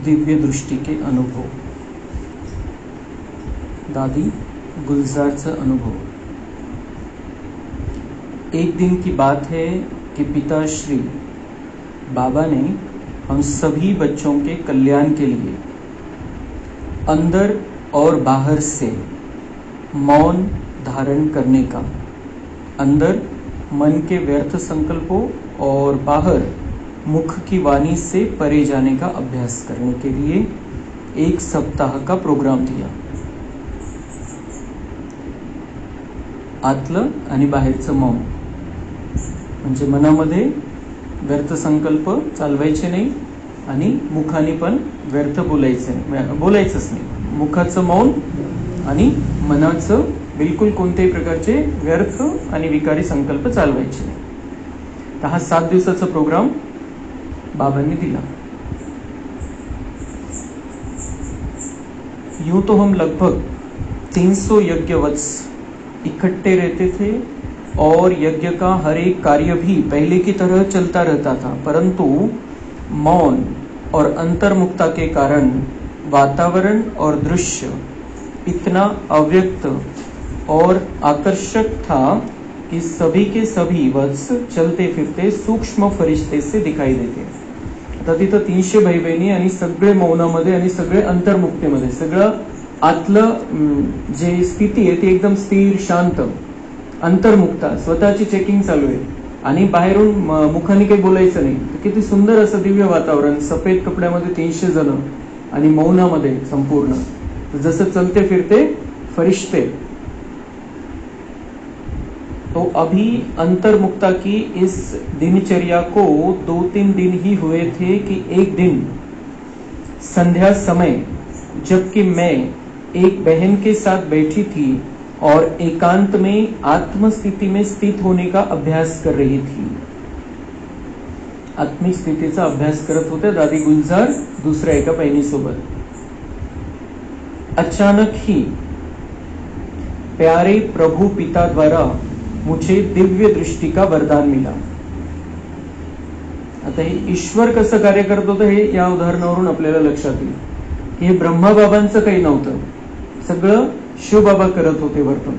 दिव्य दृष्टि के अनुभव। दादी गुलजारचा अनुभव। एक दिन की बात है कि पिताश्री बाबा ने हम सभी बच्चों के कल्याण के लिए अंदर और बाहर से मौन धारण करने का, अंदर मन के व्यर्थ संकल्पों और बाहर मुख की वाणी से परे जाने का अभ्यास करने के लिए 1 सप्ताह का प्रोग्राम दिया। आतलं आणि बाहेरचं मौन, म्हणजे मनामध्ये व्यर्थ संकल्प चालवायचे नाही आणि मुखाने पण व्यर्थ बोलायचंच नाही। मुखाचं मौन आणि मनाचं बिलकुल कोणत्याही प्रकारचे व्यर्थ आणि विकारी संकल्प चालवायचे नाही। तर हा 7 दिवसाचा प्रोग्राम बाबांनी दिला। यूं तो हम लगभग 300 यज्ञवत्स इकट्ठे रहते थे और यज्ञ का हर एक कार्य भी पहले की तरह चलता रहता था, परंतु मौन और अंतर्मुखता के कारण वातावरण और दृश्य इतना अव्यक्त और आकर्षक था कि सभी के सभी वत्स चलते फिरते सूक्ष्म फरिश्ते से दिखाई देते। आता तिथं 300 भाई बहिणी आणि सगळे मौनामध्ये आणि सगळे अंतर्मुक्तेमध्ये, सगळं आतलं जे स्थिती आहे ती एकदम स्थिर शांत अंतर्मुक्ता, स्वतःची चेकिंग चालू आहे आणि बाहेरून मुखाने काही बोलायचं नाही। तर किती सुंदर असं दिव्य वातावरण, सफेद कपड्यामध्ये 300 जण आणि मौनामध्ये संपूर्ण, जसं चलते फिरते फरिश्ते। तो अभी अंतर्मुक्ता की इस दिनचर्या को 2-3 दिन ही हुए थे कि एक दिन संध्या समय, जबकि मैं एक बहन के साथ बैठी थी और एकांत में आत्मस्थिति में स्थित होने का अभ्यास कर रही थी। आत्मिक स्थितीचा अभ्यास करत होते दादी गुलजार दुसऱ्या एका बहिणीसोबत। अचानक ही प्यारे प्रभु पिता द्वारा मुझे दिव्य दृष्टि का वरदान मिला। आता हे ईश्वर कसं कार्य करत होतं हे या उदाहरणावरून आपल्याला लक्षात येईल की हे ब्रह्मा बाबांचं काही नव्हतं, सगळं शिवबाबा करत होते वर्तन।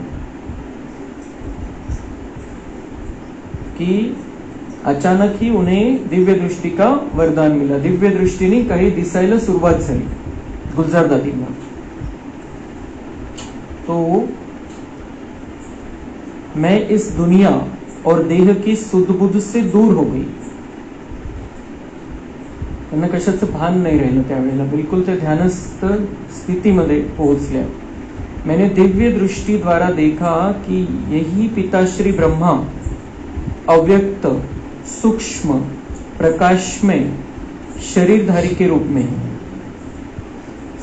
कि अचानक ही उन्हें दिव्य दृष्टि का वरदान मिला। दिव्य दृष्टीने काही दिसायला सुरुवात झाली गुलजार दादींना। तो मैं इस दुनिया और देह की सुध-बुध से दूर हो गई। त्यांना कशाचं भान नाही राहिलं त्यावेळेला, बिलकुल ते ध्यानस्थ स्थितीमध्ये पोहोचल्या। मैंने दिव्य दृष्टि द्वारा देखा कि यही पिताश्री ब्रह्मा अव्यक्त सूक्ष्म प्रकाशमय शरीरधारी के रूप में है।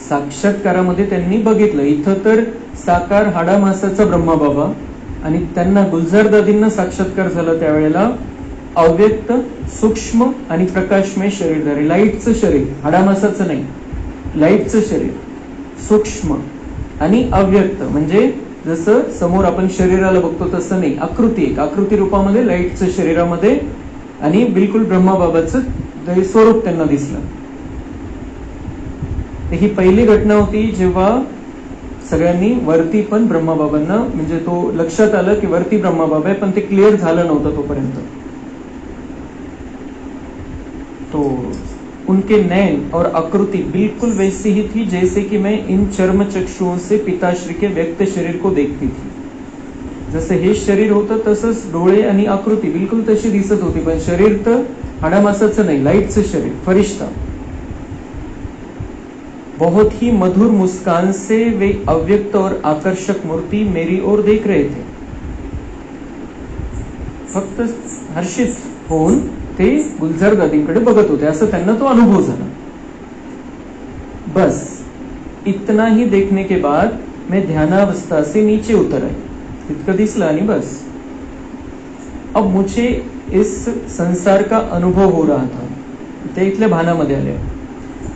साक्षात्कारामध्ये त्यांनी बघितलं, इथं तर साकार हाडामासाचा ब्रह्मा बाबा आणि त्यांना गुलजार दादींना साक्षात्कार झाला त्यावेळेला अव्यक्त सूक्ष्म आणि प्रकाशमय शरीरधारी, लाईटचं शरीर, हाडामासाचं नाही, लाईटचं शरीर, सूक्ष्म आणि अव्यक्त, म्हणजे जसं समोर आपण शरीराला बघतो तसं नाही, आकृती, एक आकृती रूपामध्ये लाईटचं शरीरामध्ये आणि बिलकुल ब्रह्मा बाबाचं स्वरूप त्यांना दिसलं। ही पहिली घटना होती जेव्हा सगळ्यांनी वरती पण ब्रह्मा बाबांना, म्हणजे तो लक्षात आलं की वरती ब्रह्मा बाबा आहे, पण ते क्लिअर झालं नव्हतं तोपर्यंत। तो उनके नयन और आकृति बिल्कुल वैसी ही थी जैसे कि मैं इन चर्म चक्षुओं से पिताश्री के व्यक्त शरीर को देखती थी। जसं हे शरीर होतं तसंच डोळे आणि आकृती बिलकुल तशी दिसत होती, पण शरीर तर हाडामासाचं नाही, लाईटचं शरीर, फरिश्ता। बहुत ही मधुर मुस्कान से वे अव्यक्त और आकर्षक मूर्ति मेरी ओर देख रहे थे। फक्त हर्षित होऊन ते गुलजार दादींकडे बघत होते, असं त्यांना तो अनुभव झाला। बस इतना ही देखने के बाद मैं ध्यानावस्था से नीचे उतर आई, इतकं दिसलं आणि बस। अब मुझे इस संसार का अनुभव हो रहा था, ते इथल्या भानामध्ये आले।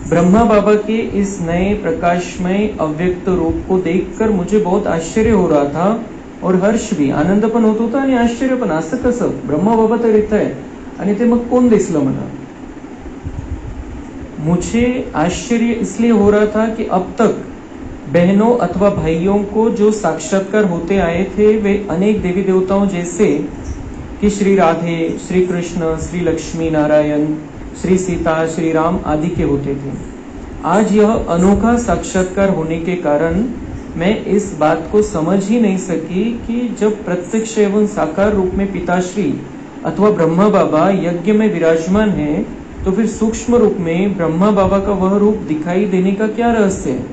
ब्रह्मा बाबा के इस नए प्रकाशमय अव्यक्त रूप को देखकर मुझे बहुत आश्चर्य हो रहा था और हर्ष भी, आनंद पण होत होता आणि आश्चर्य पण, असं कसं ब्रह्मा बाबा तर इथं आहे आणि ते मग कोण दिसलं मला। मुझे आश्चर्य इसलिए हो रहा था कि अब तक बहनों अथवा भाइयों को जो साक्षात्कार होते आए थे वे अनेक देवी देवताओं जैसे कि श्री राधे, श्री कृष्ण, श्री लक्ष्मी नारायण, श्री सीता, श्री राम आदि के होते थे। आज यह अनोखा साक्षात्कार होने के कारण मैं इस बात को समझ ही नहीं सकी कि जब प्रत्यक्ष एवं साकार रूप में पिताश्री अथवा ब्रह्मा बाबा यज्ञ में विराजमान है, तो फिर सूक्ष्म रूप में ब्रह्मा बाबा का वह रूप दिखाई देने का क्या रहस्य है।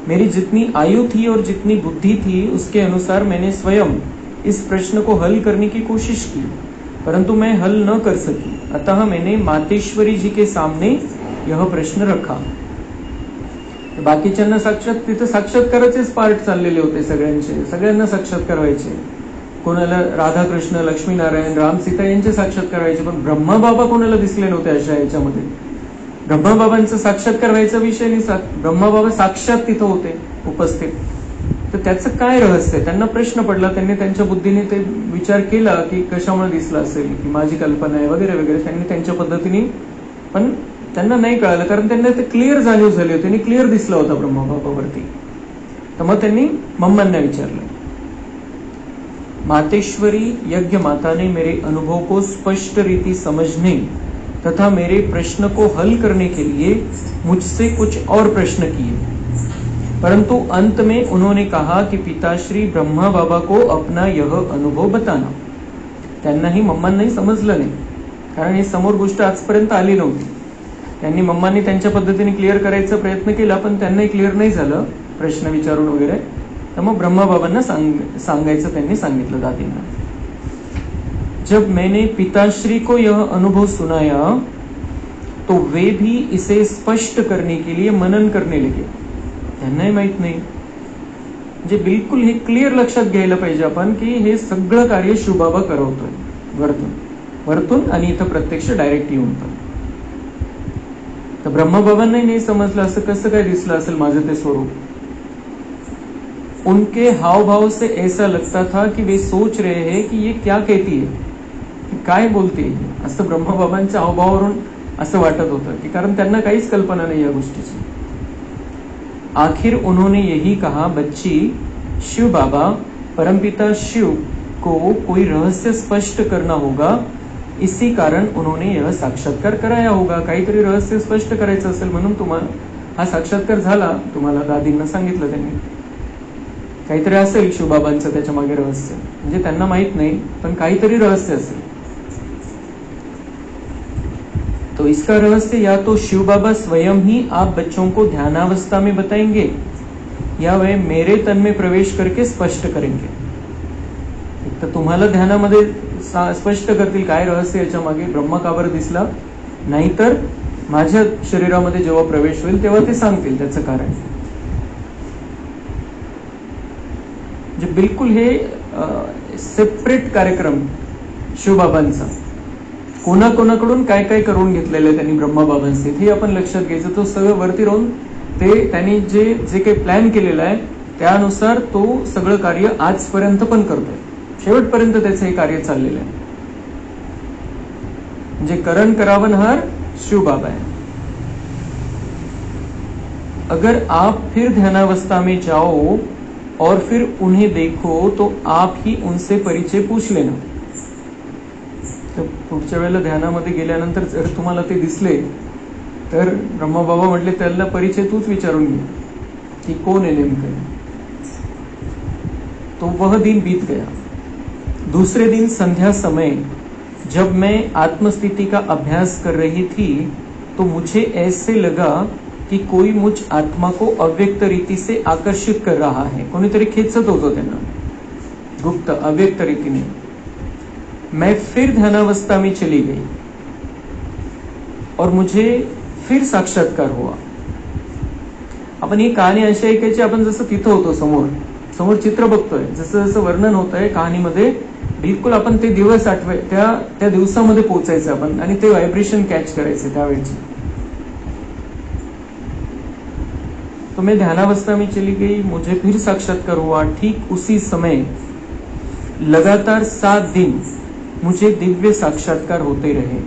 मेरी जितनी आयु थी और जितनी बुद्धि थी उसके अनुसार मैंने स्वयं इस प्रश्न को हल करने की कोशिश की, परंतु मैं हल न कर सकी। अतः मैंने मातेश्वरी जी के सामने यह प्रश्न रखा। बाकीच्यांना तिथे साक्षात्काराचेच पार्ट चाललेले होते, सगळ्यांना साक्षात्कार व्हायचे। कोणाला राधाकृष्ण, लक्ष्मीनारायण, राम, सीता यांचे साक्षात्कार व्हायचे, पण ब्रह्मा बाबा कोणाला दिसले नव्हते अशा याच्यामध्ये। ब्रह्मा बाबांचा साक्षात्कार व्हायचा विषय नाही, ब्रह्मा बाबा साक्षात तिथं होते उपस्थित। तर त्याचं काय रहस्य, त्यांना प्रश्न पडला। त्यांनी त्यांच्या बुद्धीने ते विचार केला की कशामुळे दिसलं असेल, की माझी कल्पना आहे वगैरे वगैरे। त्यांनी त्यांच्या पद्धतीने, पण त्यांना नाही कळालं, कारण त्यांना ते क्लिअर जाणीव झाली होती आणि क्लिअर दिसला होता ब्रह्मा बाबावरती। तर मग त्यांनी मम्मांना विचारलं। मातेश्वरी यज्ञ माता ने मेरे अनुभव को स्पष्ट रीति समझने तथा मेरे प्रश्न को हल करने के लिए मुझसे कुछ और प्रश्न किए, परंतु अंत में उन्होंने कहा कि पिताश्री ब्रह्मा बाबा को अपना यह अनुभव बताना। त्यांनाही मम्मांनाही समजलं नाही, कारण ही समोर गोष्ट आजपर्यंत आली नव्हती। त्यांनी मम्मांनी त्यांच्या पद्धतीने क्लिअर करायचा प्रयत्न केला, पण त्यांनाही क्लिअर नाही झालं प्रश्न विचारून वगैरे। तर मग ब्रह्मा बाबांना सांगायचं त्यांनी सांगितलं दादींना। जब मैंने पिताश्री को यह अनुभव सुनाया तो वे भी इसे स्पष्ट करने के लिए मनन करने लगे। त्यांनाही माहित नाही, म्हणजे बिलकुल हे क्लिअर लक्षात घ्यायला पाहिजे आपण की हे सगळं कार्य शिवबाबा करवतोय वरतून आणि इथं प्रत्यक्ष डायरेक्ट येऊन। तर ब्रह्मबाबांनाही नाही समजलं असं कसं काय दिसलं असेल माझं ते स्वरूप। उनके हाव भाव से ऐसा लगता था कि वे सोच रहे हैं कि ये क्या कहती है, काय बोलते है, असं ब्रह्मबाबांच्या हावभावावरून असं वाटत होतं, की कारण त्यांना काहीच कल्पना नाही या गोष्टीची। आखिर उन्होंने यही कहा, बच्ची, शिव बाबा परमपिता शिव को कोई रहस्य स्पष्ट करना होगा, इसी कारण उन्होंने यह साक्षात्कार कराया होगा। काहीतरी रहस्य स्पष्ट करायचं असेल म्हणून तुम्हाला हा साक्षात्कार झाला, तुम्हाला दादींना सांगितलं त्यांनी। काहीतरी असेल शिवबाबांचं त्याच्या मागे रहस्य, म्हणजे त्यांना माहित नाही पण काहीतरी रहस्य असेल। तो इसका रहस्य या तो शिव बाबा स्वयं ही आप बच्चों को ध्यानावस्था में बताएंगे या वे मेरे तन में प्रवेश करके स्पष्ट करेंगे। एक तर तुम्हाला ध्यानामध्ये स्पष्ट करतील काय रहस्य याच्या मागे, ब्रह्मा का बरं दिसला, नाहीतर माझ्या शरीरामध्ये जेव्हा प्रवेश होईल तेव्हा ते सांगतील त्याचं कारण। जे बिलकुल हे सेपरेट कार्यक्रम शिवबाबांचा, कोणाकोणाकडून काय काय करून घेतलेलं आहे त्यांनी ब्रह्माबाबांचे, हे आपण लक्षात घ्यायचं। तो सगळं वरती राहून ते त्यांनी जे काही प्लॅन केलेलं आहे त्यानुसार तो सगळं कार्य आजपर्यंत पण करतोय, शेवटपर्यंत त्याचं हे कार्य चाललेलं आहे। म्हणजे करण करावनहार शिव बाबा है। अगर आप फिर ध्यानावस्था में जाओ और फिर उन्हें देखो तो आप ही उनसे परिचय पूछ लेना। तर पुढच्या वेळेला ध्यानामध्ये गेल्यानंतर जर तुम्हाला ते दिसले तर ब्रह्मा बाबा म्हटले त्याला परिचय तूच विचारून घे कि कौन है नेमकं। तो वह दिन बीत गया। दूसरे दिन संध्या समय जब मैं आत्मस्थिति का अभ्यास कर रही थी तो मुझे ऐसे लगा कि कोई मुझ आत्मा को अव्यक्त रीति से आकर्षित कर रहा है। कोणीतरी खेचत होतं त्यांना गुप्त अव्यक्त रीतीने। मैं फिर ध्यानावस्था में चली गई और मुझे फिर साक्षात्कार हुआ। आपण ही कहाणी अशी ऐकायची, आपण जसं तिथं होतो समोर चित्र बघतोय, जसं जसं वर्णन होतंय कहाणीमध्ये बिलकुल आपण ते दिवस आठवे, त्या दिवसामध्ये पोहोचायचं आपण आणि ते व्हायब्रेशन कॅच करायचे त्यावेळेची। तो मैं ध्यानावस्था में चली गई, मुझे फिर साक्षात्कार हुआ। ठीक उसी समय लगातार 7 दिन मुझे दिव्य साक्षात्कार होते रहे।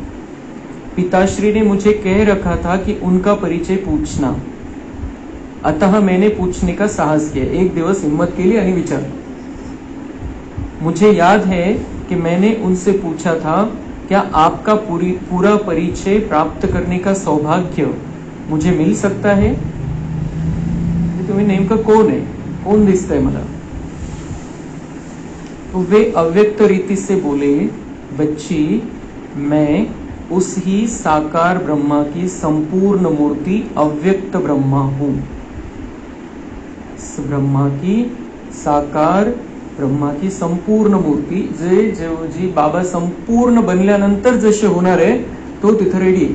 पिताश्री ने मुझे कह रखा था कि उनका परिचय पूछना, अतः मैंने पूछने का साहस किया। एक दिवस हिम्मत केली आणि विचारलं। मुझे याद है कि मैंने उनसे पूछा था, क्या आपका पूरा परिचय प्राप्त करने का सौभाग्य मुझे मिल सकता है? तुम्ही नेमकं कोण आहे, कोण दिसतंय मला? तो वे अव्यक्त रीति से बोले, बच्ची, मैं उस ही साकार ब्रह्मा की संपूर्ण मूर्ति अव्यक्त ब्रह्मा हूं। ब्रह्मा की साकार ब्रह्मा की संपूर्ण मूर्ती, जी बाबा संपूर्ण बनल्यानंतर जसे होणार आहे तो तिथे रेडी आहे,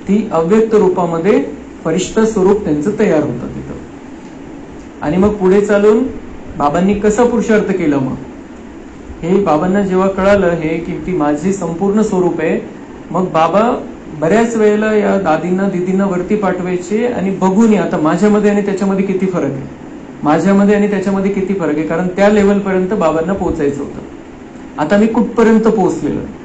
ती अव्यक्त रूपामध्ये फरिश्ता स्वरूप त्यांचं तयार होतं तिथं। आणि मग पुढे चालून बाबांनी कसा पुरुषार्थ केला, मग हे बाबांना जेव्हा कळालं हे की ती माझी संपूर्ण स्वरूप आहे, मग बाबा बऱ्याच वेळेला या दादींना दीदींना वरती पाठवायचे आणि बघून या आता माझ्यामध्ये आणि त्याच्यामध्ये किती फरक आहे, माझ्यामध्ये आणि त्याच्यामध्ये किती फरक आहे, कारण त्या लेवल पर्यंत बाबांना पोहोचायचं होतं। आता मी कुठपर्यंत पोहोचलेलो आहे।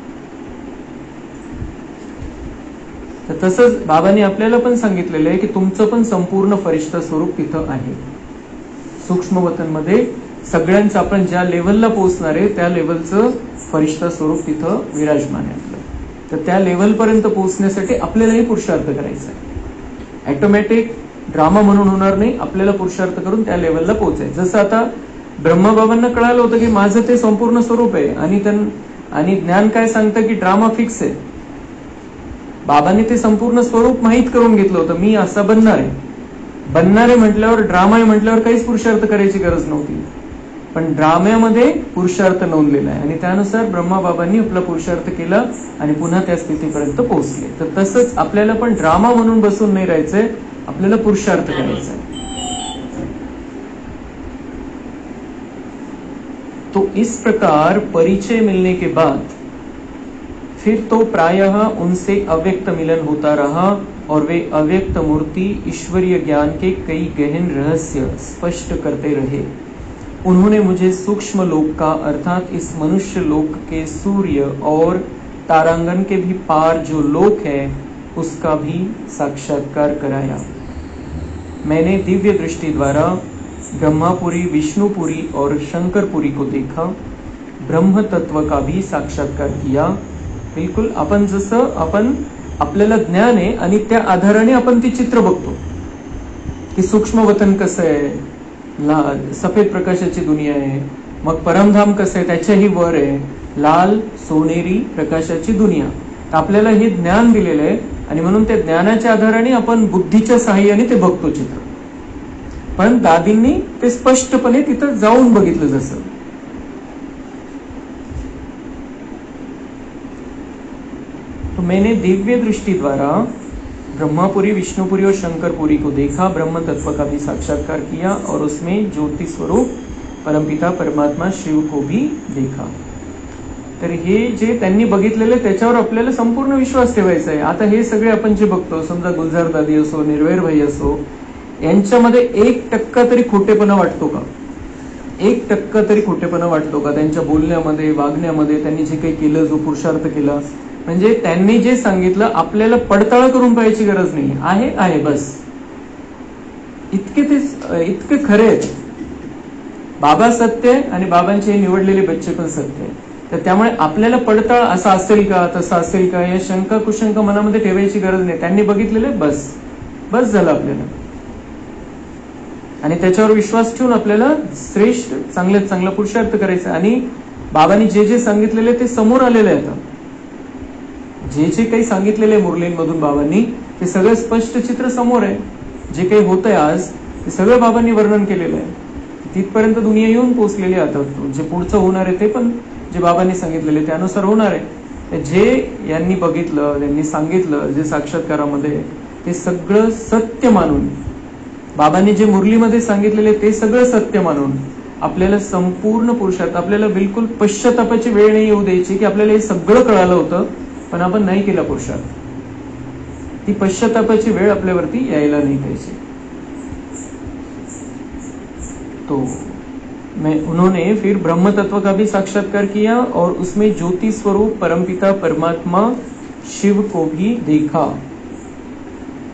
तर तसंच बाबांनी आपल्याला पण सांगितलेलं आहे की तुमचं पण संपूर्ण फरिश्ता स्वरूप तिथं आहे। सूक्ष्मवतनमध्ये सगळ्यांचं आपण ज्या लेवलला पोहोचणार आहे त्या लेवलचं फरिश्ता स्वरूप तिथं विराजमान आहे आपलं। तर त्या लेवल पर्यंत पोहोचण्यासाठी आपल्यालाही पुरुषार्थ करायचा आहे। ऑटोमॅटिक ड्रामा म्हणून होणार नाही, आपल्याला पुरुषार्थ करून त्या लेवलला पोहोचायचं। जसं आता ब्रह्मबाबांना कळालं होतं की माझं ते संपूर्ण स्वरूप आहे आणि ज्ञान काय सांगतं की ड्रामा फिक्स आहे। बाबांनी ते संपूर्ण स्वरूप माहीत करून घेतलं होतं, मी असा बनणार आहे म्हटल्यावर, ड्रामा आहे म्हटल्यावर काहीच पुरुषार्थ करायची गरज नव्हती, पण ड्राम्यामध्ये पुरुषार्थ नोंदलेला आहे आणि त्यानुसार ब्रह्माबाबांनी आपला पुरुषार्थ केला आणि पुन्हा त्या स्थितीपर्यंत पोहोचले। तर तसंच आपल्याला पण ड्रामा म्हणून बसून नाही राहायचंय, आपल्याला पुरुषार्थ करायचा है। तो इस प्रकार परिचय मिलने के बाद फिर तो प्रायः उनसे अव्यक्त मिलन होता रहा और वे अव्यक्त मूर्ति ईश्वरीय ज्ञान के कई गहन रहस्य स्पष्ट करते रहे। उन्होंने मुझे सूक्ष्म लोक का अर्थात इस मनुष्य लोक के सूर्य और तारांगन के भी पार जो लोक है उसका भी साक्षात्कार कराया। मैंने दिव्य दृष्टि द्वारा ब्रह्मापुरी, विष्णुपुरी और शंकरपुरी को देखा, ब्रह्म तत्व का भी साक्षात्कार किया। बिलकुल आपण जसं आपल्याला ज्ञान आहे आणि त्या आधाराने आपण ती चित्र बघतो की सूक्ष्म वतन कसं आहे, सफेद प्रकाशाची दुनिया आहे, मग परमधाम कसं आहे त्याच्याही वर आहे लाल सोनेरी प्रकाशाची दुनिया। आपल्याला हे ज्ञान दिलेलं आहे आणि म्हणून त्या ज्ञानाच्या आधाराने आपण बुद्धीच्या सहाय्याने ते बघतो चित्र। पण दादींनी ते स्पष्टपणे तिथं जाऊन बघितलं जसं। तो मैंने दिव्य दृष्टि द्वारा ब्रह्मापुरी, विष्णुपुरी और शंकरपुरी को देखा, ब्रह्म तत्व का भी साक्षात्कार किया और उसमें ज्योति स्वरूप परमपिता परमात्मा शिव को भी देखा। तर हे जे त्यांनी बघितलेले त्याच्यावर आपल्याला संपूर्ण विश्वास ठेवायचा आहे। आता हे सगळे आपण जे बघतो, समजा गुलजार दादी असो, निर्वैर भाई असो, यांच्यामध्ये 1% तरी खोटेपणा वाटतो का? 1% तरी खोटेपणा वाटतो का त्यांच्या बोलण्यामध्ये, वागण्यामध्ये, त्यांनी जे काही केलं, जो पुरुषार्थ केला, म्हणजे त्यांनी जे सांगितलं आपल्याला पडताळ करून पाहायची गरज नाही आहे बस। इतके खरे आहेत। बाबा सत्य आणि बाबांचे निवडलेले बच्चे पण सत्य आहे। तर त्यामुळे आपल्याला पडताळ असं असेल का, तसं असेल का, या शंका कुशंका मनामध्ये ठेवायची गरज नाही। त्यांनी बघितलेले बस झालं आपल्याला, आणि त्याच्यावर विश्वास ठेवून आपल्याला श्रेष्ठ चांगल्यात चांगला पुरुषार्थ करायचा। आणि बाबांनी जे सांगितलेले ते समोर आलेले आहे। आता जे काही सांगितलेले मुरलींमधून बाबांनी ते सगळं स्पष्ट चित्र समोर आहे। जे काही होतंय आज ते सगळं बाबांनी वर्णन केलेलं आहे। तिथपर्यंत दुनिया येऊन पोहोचलेली आहे। आता जे पुढचं होणार आहे ते पण जे बाबांनी सांगितलेले त्यानुसार होणार आहे। जे यांनी बघितलं, त्यांनी सांगितलं, जे साक्षात्कारामध्ये ते सगळं सत्य मानून, बाबांनी जे मुरलीमध्ये सांगितलेले ते सगळं सत्य मानून आपल्याला संपूर्ण पुरुषार्थ, आपल्याला बिलकुल पश्चातापाची वेळ नाही येऊ द्यायची की आपल्याला हे सगळं कळालं होतं पण आपण नाही केला पुरुषार्थ। ती पश्चातापाची वेळ आपल्यावरती यायला नाही द्यायची। तो उन्होंने फिर ब्रह्म तत्व का भी साक्षात्कार किया और उसमें ज्योति स्वरूप परमपिता परमात्मा शिव को भी देखा.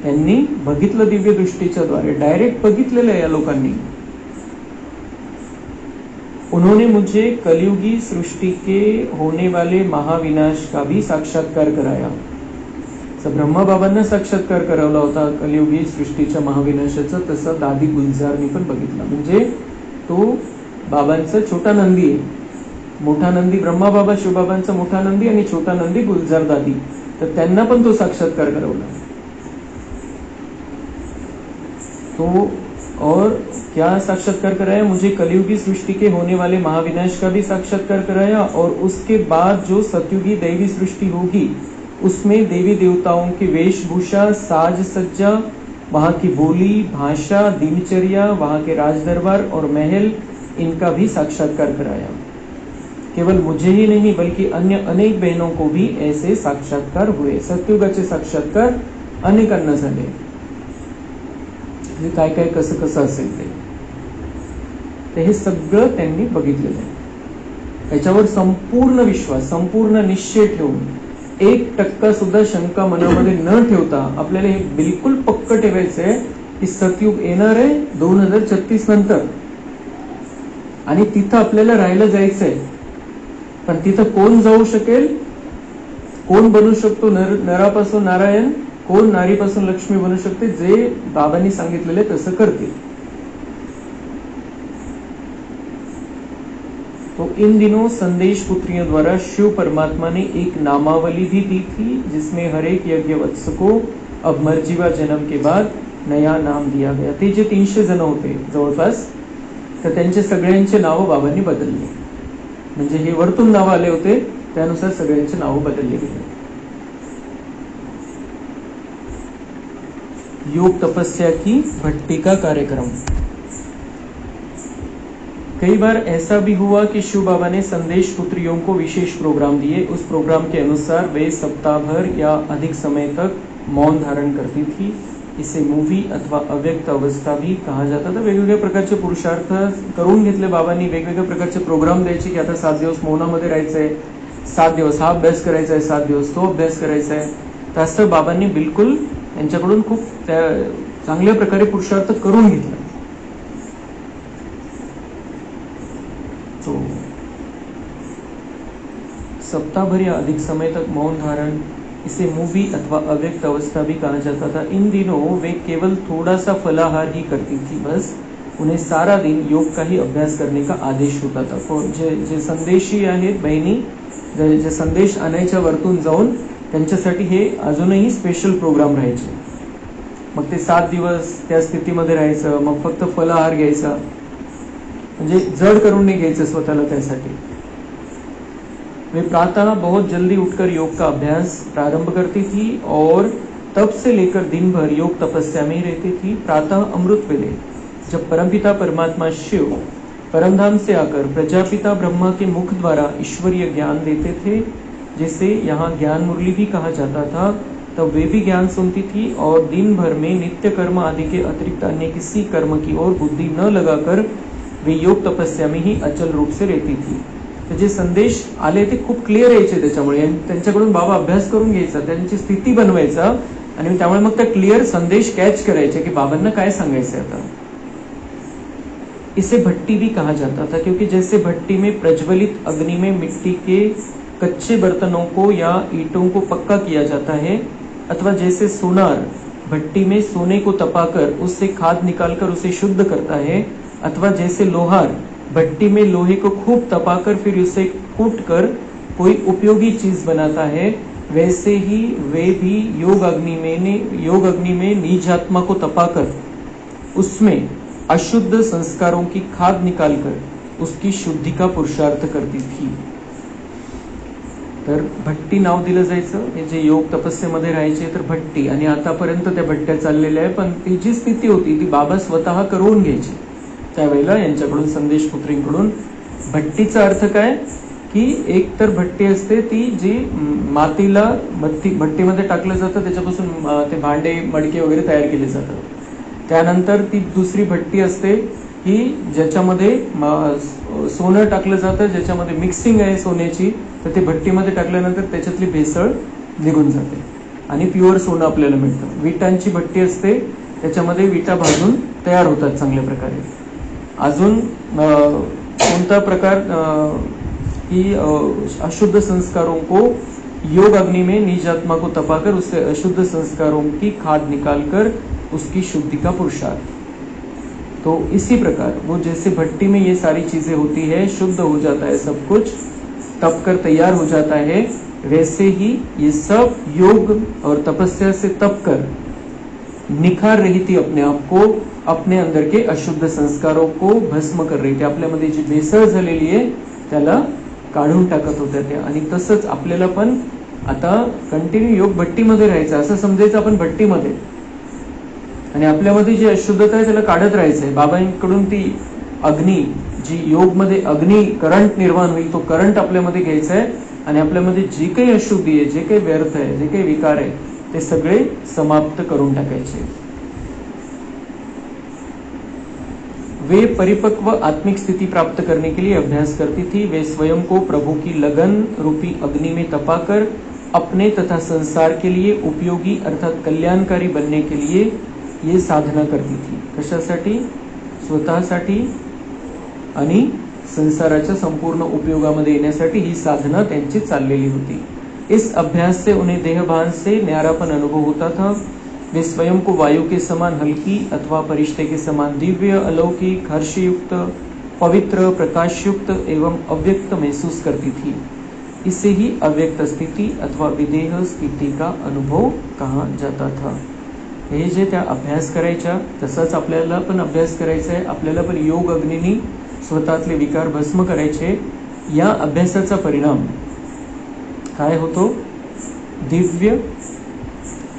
त्यांनी बघितलं दिव्य दृष्टीच्या द्वारे, डायरेक्ट बघितलेलं आहे या लोकांनी. उन्होंने मुझे कलयुगी सृष्टि के होने वाले महाविनाश का भी साक्षात्कार कराया. ब्रह्मा बाबांना साक्षात्कार करावला होता कलियुगी सृष्टीच्या महाविनाशाचा, तसा दादी गुलजारनी पण बघितला. म्हणजे तो बाबांचा छोटा नंदी आहे. मोठा नंदी ब्रह्मा बाबा, शिवबाबांचा मोठा नंदी, आणि छोटा नंदी गुलजार दादी. तर त्यांना पण तो साक्षात्कार करावला. तो और क्या साक्षात्कार कराया? मुझे कलियुगी सृष्टि के होने वाले महाविनाश का भी साक्षात्कार कराया, और उसके बाद जो सतयुगी दैवी सृष्टि होगी उसमें देवी देवताओं की वेशभूषा, साज सज्जा, वहां की बोली, भाषा, दिनचर्या, वहां के राजदरबार और महल, इनका भी साक्षात्कार कराया. केवल मुझे ही नहीं बल्कि अन्य अनेक बहनों को भी ऐसे साक्षात्कार हुए. सत्युगाचे साक्षात्कार अनेकांना झाले. काय काय कसं कसं असेल ते हे सगळं त्यांनी बघितलेलं आहे. त्याच्यावर संपूर्ण विश्वास, संपूर्ण निश्चय ठेवून 1% सुद्धा शंका मनामध्ये न ठेवता आपल्याला हे बिलकुल पक्क ठेवायचंय की सतयुग येणार आहे 2036 नंतर, आणि तिथं आपल्याला राहायला जायचंय. पण तिथं कोण जाऊ शकेल, कोण बनू शकतो नरापासून नारायण, कोण नारीपासून लक्ष्मी बनू शकते, जे बाबांनी सांगितलेले तसं करतील. तो इन दिनों संदेश पुत्रियों द्वारा शिव परमात्मा ने एक नामावली भी दी थी, जिसमें हर एक यज्ञवत्स को अब मर्जीवा जन्म के बाद नया नाम दिया गया. ते जे 300 जण होते जवळपास, तर त्यांचे सगळ्यांचे नाव बाबांनी बदलले. म्हणजे हे वरतून नाव आले होते, त्यानुसार सगळ्यांचे नाव बदलले गेले. योग तपस्या की भट्टी का कार्यक्रम. कई बार ऐसा भी हुआ कि शिव बाबा ने संदेश पुत्रियों को विशेष प्रोग्राम दिए. उस प्रोग्राम के अनुसार वे सप्ताह भर या अधिक समय तक मौन धारण करती थी. इसे मूवी अथवा अव्यक्त अवस्था भी कहा जाता था. वेगवेगळ्या प्रकारचे पुरुषार्थ करून घेतले बाबांनी. वेगवेगळ्या प्रकारचे प्रोग्राम द्यायचे की आता 7 दिवस मौनामध्ये राहायचंय, 7 दिवस हा अभ्यास करायचा आहे, 7 दिवस तो अभ्यास करायचा आहे. तर असं बाबांनी बिलकुल त्यांच्याकडून खूप चांगल्या प्रकारे पुरुषार्थ करून घेतला. तो सप्ताह भर या अधिक समय तक मौन धारण, इसे मूवी अथवा अव्यक्त अवस्था भी कहा जाता था. इन दिनों वे केवल थोड़ा सा फलाहार ही करती थी. बस उन्हें सारा दिन योग का ही अभ्यास करने का आदेश होता था. जे संदेशी आहेत बहिणी, जे संदेश आणायच्या वरतून जाऊन, त्यांच्यासाठी हे अजूनही स्पेशल प्रोग्राम राहायचे. मग ते 7 दिवस त्या स्थितीमध्ये राहायचं, मग फक्त फलाहार घ्यायचा, म्हणजे जड करून नाही घ्यायचं स्वतःला त्यासाठी. वे प्रातः बहुत जल्दी उठकर योग का अभ्यास प्रारंभ करती थी और तब से लेकर दिन भर योग तपस्या में ही रहती थी. प्रातः अमृत वेले जब परमपिता परमात्मा शिव परमधाम से आकर प्रजापिता ब्रह्मा के मुख द्वारा ईश्वरीय ज्ञान देते थे, जिसे यहाँ ज्ञान मुरली भी कहा जाता था, तब वे भी ज्ञान सुनती थी और दिन भर में नित्य कर्म आदि के अतिरिक्त अन्य किसी कर्म की ओर बुद्धि न लगाकर वे योग तपस्या में ही अचल रूप से रहती थी. तर जे संदेश आले ते खूप क्लिअर यायचे. त्याच्यामुळे त्यांच्याकडून बाबा अभ्यास करून घ्यायचा, त्यांची स्थिती बनवायचा, आणि त्यामुळे मग त्या क्लिअर संदेश कॅच करायचे की बाबांना काय सांगायचं आता. इसे भट्टी भी कहा जाता था, क्योंकि जैसे भट्टी में प्रज्वलित अग्नि में मिट्टी के कच्चे बर्तनों को या ईंटों को पक्का किया जाता है, अथवा जैसे सोनार भट्टी में सोने को तपाकर उससे खाद निकालकर उसे शुद्ध करता है, अथवा जैसे लोहार भट्टी में लोहे को खूब तपाकर फिर उसे कूटकर कोई उपयोगी चीज बनाता है, वैसे ही वे भी योग अग्नि में नीचात्मा को तपाकर उसमें अशुद्ध संस्कारों की खाद निकालकर उसकी शुद्धि का पुरुषार्थ करती थी. तर भट्टी नाव दिलं जायचं. हे जे योग तपस्येमध्ये राहायचे तर भट्टी, आणि आतापर्यंत त्या भट्ट्या चाललेल्या आहे. पण ती जी स्थिती होती ती बाबा स्वतः करून घ्यायची. त्यावेळेला यांच्याकडून संदेश पुत्रींकडून. भट्टीचा अर्थ काय की एक तर भट्टी असते ती जी मातीला भट्टीमध्ये टाकलं जातं, त्याच्यापासून ते भांडे मडके वगैरे तयार केले जातात. त्यानंतर ती दुसरी भट्टी असते की ज्याच्यामध्ये सोनं टाकलं जातं, ज्याच्यामध्ये मिक्सिंग आहे सोन्याची, तर ते भट्टीमध्ये टाकल्यानंतर त्याच्यातली भेसळ निघून जाते आणि प्युअर सोनं आपल्याला मिळतं. विटांची भट्टी असते, त्याच्यामध्ये विटा भाजून तयार होतात चांगल्या प्रकारे. अजून कोणता प्रकार की अशुद्ध संस्कारों को योग अग्नि में निज आत्मा को तपाकर उससे अशुद्ध संस्कारों की खाद निकालकर उसकी शुद्धि का पुरुषार्थ. तो इसी प्रकार वो जैसे भट्टी में ये सारी चीजें होती है, शुद्ध हो जाता है सब कुछ, तप कर तैयार हो जाता है, वैसे ही ये सब योग और तपस्या से तप कर निखार रही थी अपने आप को, अपने अंदर के अशुद्ध संस्कारों को भस्म कर रही थी. आपल्यामध्ये जी भेसळ झालेली आहे त्याला काढून टाकत होत्या त्या. आणि तसंच आपल्याला पण आता कंटिन्यू योग भट्टीमध्ये राहायचं, असं समजायचं आपण भट्टीमध्ये, आणि आपल्यामध्ये जी अशुद्धता आहे त्याला काढत राहायचंय. बाबांकडून ती अग्नी, जी योग मध्ये अग्नी करंट निर्माण होईल, तो करंट आपल्यामध्ये घ्यायचा आहे आणि आपल्यामध्ये जी काही अशुद्धी आहे, जे काही व्यर्थ आहे, जे काही विकार आहे, ते सगळे समाप्त करून टाकायचे. वे परिपक्व आत्मिक स्थिति प्राप्त करने के लिए अभ्यास करती थी. वे स्वयं को प्रभु की लगन रूपी अग्नि में तपाकर अपने तथा संसार के लिए उपयोगी अर्थात कल्याणकारी बनने के लिए ये साधना करती थी. कशासाठी? स्वतःसाठी आणि संसाराच्या संपूर्ण उपयोगामध्ये येण्यासाठी ही साधना त्यांची चाललेली होती. इस अभ्यास से उन्हें देहभान से न्यारापन अनुभव होता था. वे स्वयं को वायु के समान हल्की अथवा फरिश्ते के समान दिव्य, अलौकिक, हर्षयुक्त, पवित्र, प्रकाशयुक्त एवं अव्यक्त महसूस करती थी. इसे ही अव्यक्त स्थिति अथवा विदेह स्थिति का अनुभव कहा जाता था. हे जे त्या अभ्यास करायच्या, तसाच आपल्याला पण अभ्यास करायचा आहे. आपल्याला पण योग अग्नीनी स्वतःतले विकार भस्म करायचे. या अभ्यासाचा परिणाम काय होतो? दिव्य,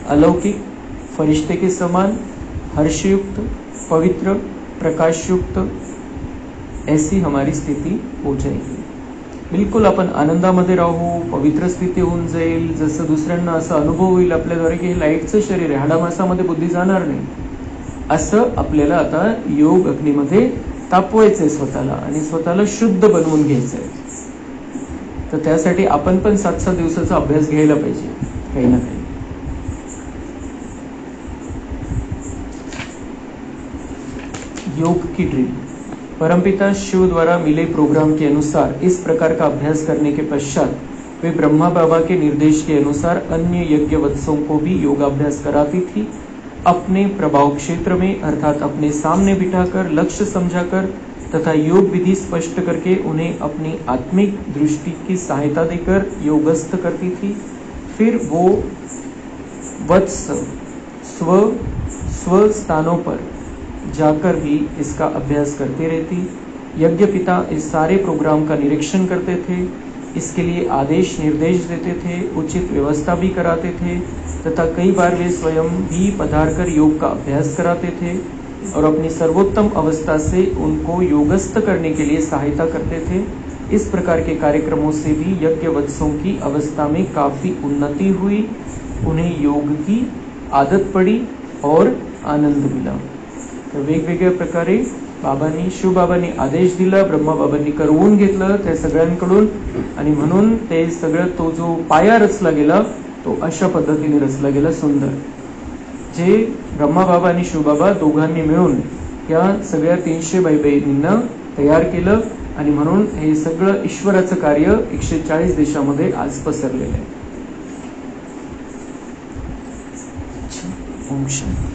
अलौकिक, फरिश्ते के समान, हर्षयुक्त, पवित्र, प्रकाशयुक्त, ऐसी हमारी स्थिति हो जाएगी. बिलकुल आपण आनंदामध्ये राहू, पवित्र स्थिती होऊन जाईल. जसं दुसऱ्यांना असा अनुभव होईल आपल्याद्वारे की हे लाईटचं शरीर आहे, हाडामासामध्ये बुद्धी जाणार नाही, असं आपल्याला आता योग अग्नीमध्ये तापवायचंय स्वतःला आणि स्वतःला शुद्ध बनवून घ्यायचंय. तर त्यासाठी आपण पण 7-7 दिवसाचा अभ्यास घ्यायला पाहिजे, काही ना काही. योग की ड्रिल. परमपिता शिव द्वारा मिले प्रोग्राम के अनुसार इस प्रकार का अभ्यास करने के पश्चात वे ब्रह्मा बाबा के निर्देश के अनुसार अन्य यज्ञवत्सों को भी योगाभ्यास कराती थी. अपने प्रभाव क्षेत्र में अर्थात अपने सामने बिठाकर, लक्ष्य समझाकर तथा योग विधि स्पष्ट करके उन्हें अपनी आत्मिक दृष्टि की सहायता देकर योगस्थ करती थी. फिर वो वत्स स्व स्थानों पर जाकर भी इसका अभ्यास करते रहती. यज्ञ पिता इस सारे प्रोग्राम का निरीक्षण करते थे, इसके लिए आदेश निर्देश देते थे, उचित व्यवस्था भी कराते थे तथा कई बार वे स्वयं भी पधार कर योग का अभ्यास कराते थे और अपनी सर्वोत्तम अवस्था से उनको योगस्थ करने के लिए सहायता करते थे. इस प्रकार के कार्यक्रमों से भी यज्ञवत्सों की अवस्था में काफी उन्नति हुई. उन्हें योग की आदत पड़ी और आनंद मिला. तर वेगवेगळ्या प्रकारे बाबांनी, शिवबाबांनी आदेश दिला, ब्रह्माबाबांनी करवून घेतलं त्या सगळ्यांकडून, आणि म्हणून ते सगळं तो जो पाया रचला गेला तो अशा पद्धतीने रचला गेला सुंदर. जे ब्रह्माबाबा आणि शिवबाबा दोघांनी मिळून या सगळ्या 300 बाई-बहिणींना तयार केलं आणि म्हणून हे सगळं ईश्वराचं कार्य 140 देशामध्ये आज पसरलेलं आहे. ओम शांती.